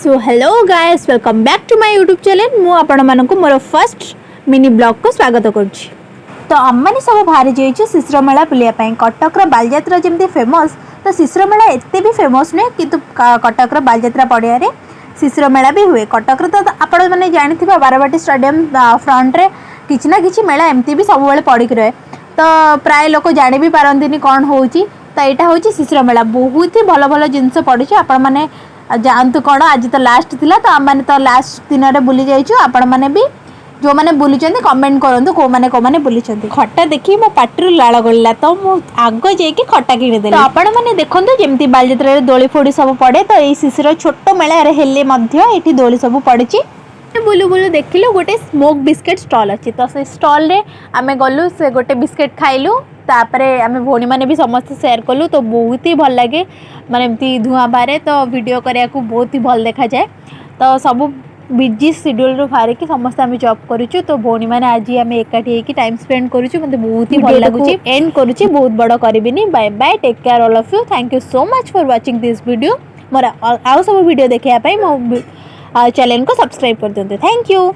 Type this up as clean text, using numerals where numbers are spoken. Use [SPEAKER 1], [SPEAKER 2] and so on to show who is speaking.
[SPEAKER 1] So hello guys welcome back to my YouTube channel मु आपण मानक मोर फर्स्ट मिनी ब्लॉग को स्वागत करुच्ची। तो आम्माने सब बाहरी जाइए शिशिर मेला बुलायापाई। कटक बालीजात्रा जमी फेमस तो शिशिर मेला एत भी फेमस नुहे कि कटक बालीजात्रा पड़िया शिशिर मेला भी हुए। कटक तो आपण मैंने जानते बारवाटी स्टेडियम फ्रंट रे किसी ना कि मेला एमती भी सब पड़िक रहे तो प्राय लोक जानी भी पारती कौन हो। तो यहाँ हूँ शिशिर मेला बहुत ही भल भल जिनस पड़ी आपण मैंने जातु कौन आज तो लास्ट थिला तो आम मैंने तो लास्ट दिन में बुली जाइए। आपण मैंने भी जो मैंने बुली कमेंट करूँ कौ मैंने बुली खट्टा देखी मो पाटर लाल गला तो मुझे आग जाकि खट्टा किणीदेली। तो आपण मैंने देखो जमी बालीजात्रा दोली फोड़ी सब पड़े तो ये शिशिर छोट मेला ये दोली सब पड़ी। बुलू बुलू देखिलु गोटे स्मोक बिस्किट स्टॉल अच्छी तो से स्टॉल रे आमे गलु से गोटे बिस्किट खाइलु तापरे आमे भौणी माने भी समस्त शेयर कलु तो बहुत ही भल लगे माने एमती धुआं बारे तो वीडियो करिया को बहुत ही भल देखा जाए। तो सब बिजी शेड्यूल रो फारिकी समस्त आमे जॉब करूछु तो भौणी माने आज आमे एकाठी हेकी टाइम स्पेंड करूछु मते बहुत ही भल लागुची। एंड करूची बहुत बड़ करबिनी। Bye bye take care all of you. Thank you so much for watching this video. मोर आउ सब वीडियो देखिया पई मो चैनल को सब्सक्राइब कर दियंतु। Thank you.